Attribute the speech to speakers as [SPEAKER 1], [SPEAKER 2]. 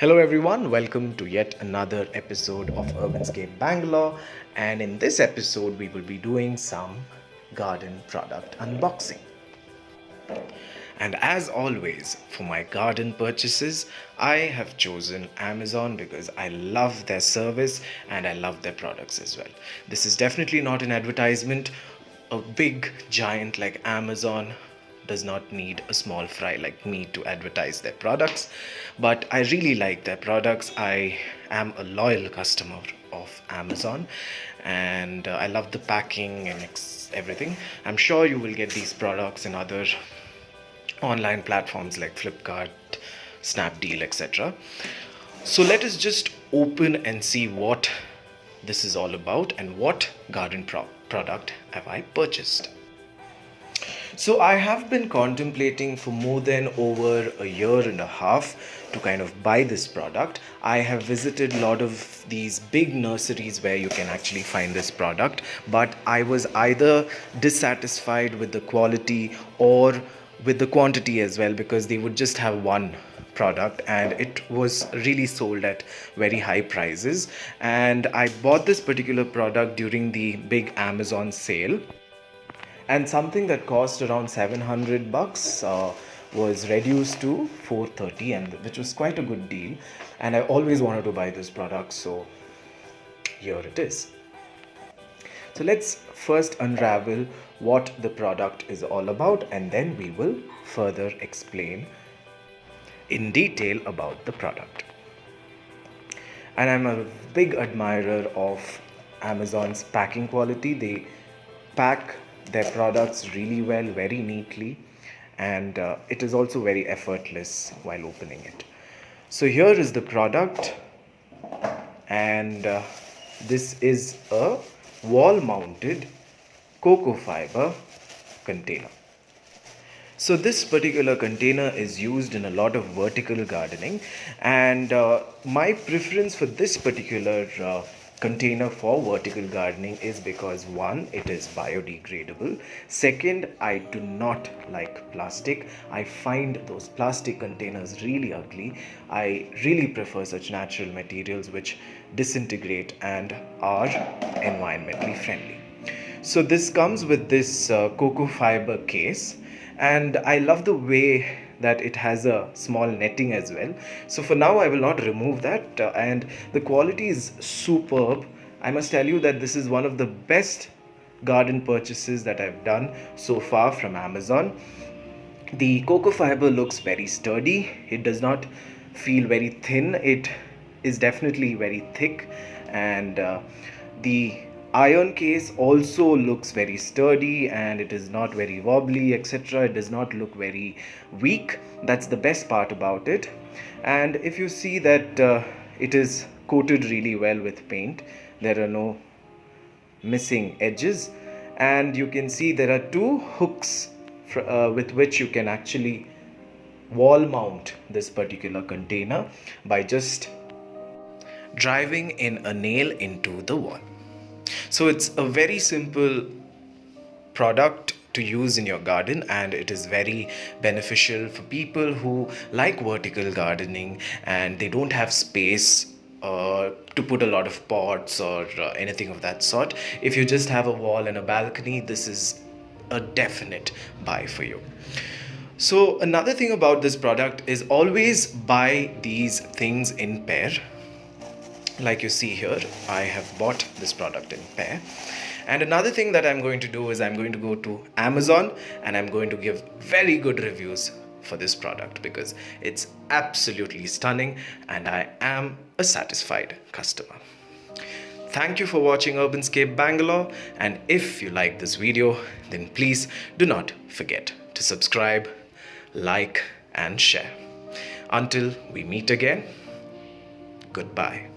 [SPEAKER 1] Hello everyone, welcome to yet another episode of Urbanscape Bangalore, and in this episode we will be doing some garden product unboxing. And as always, for my garden purchases, I have chosen Amazon because I love their service and I love their products as well. This is definitely not an advertisement. A big giant like Amazon does not need a small fry like me to advertise their products, but I really like their products. I am a loyal customer of Amazon, and I love the packing and everything. I'm sure you will get these products in other online platforms like Flipkart, Snapdeal, etc. So let us just open and see what this is all about and what garden product have I purchased. So I have been contemplating for more than over a year and a half to kind of buy this product. I have visited a lot of these big nurseries where you can actually find this product, but I was either dissatisfied with the quality or with the quantity as well, because they would just have one product and it was really sold at very high prices. And I bought this particular product during the big Amazon sale, and something that cost around 700 bucks was reduced to 430, and which was quite a good deal. And I always wanted to buy this product, so here it is. So let's first unravel what the product is all about, and then we will further explain in detail about the product. And I'm a big admirer of Amazon's packing quality. They pack their products really well, very neatly, and it is also very effortless while opening it. So here is the product, and this is a wall mounted cocoa fiber container. So this particular container is used in a lot of vertical gardening, and my preference for this particular container for vertical gardening is because, one, it is biodegradable. Second, I do not like plastic. I find those plastic containers really ugly. I really prefer such natural materials which disintegrate and are environmentally friendly. So this comes with this cocoa fiber case, and I love the way that it has a small netting as well. So for now I will not remove that, and the quality is superb. I must tell you that this is one of the best garden purchases that I've done so far from Amazon. The cocoa fiber looks very sturdy. It does not feel very thin. It is definitely very thick, and the iron case also looks very sturdy, and it is not very wobbly, etc. It does not look very weak. That's the best part about it. And if you see that it is coated really well with paint, there are no missing edges, and you can see there are two hooks with which you can actually wall mount this particular container by just driving in a nail into the wall. So it's a very simple product to use in your garden, and it is very beneficial for people who like vertical gardening and they don't have space to put a lot of pots or anything of that sort. If you just have a wall and a balcony, this is a definite buy for you. So another thing about this product is always buy these things in pair. Like you see here, I have bought this product in pair. And another thing that I'm going to do is I'm going to go to Amazon and I'm going to give very good reviews for this product because it's absolutely stunning and I am a satisfied customer. Thank you for watching Urbanscape Bangalore, and if you like this video, then please do not forget to subscribe, like and share. Until we meet again, goodbye.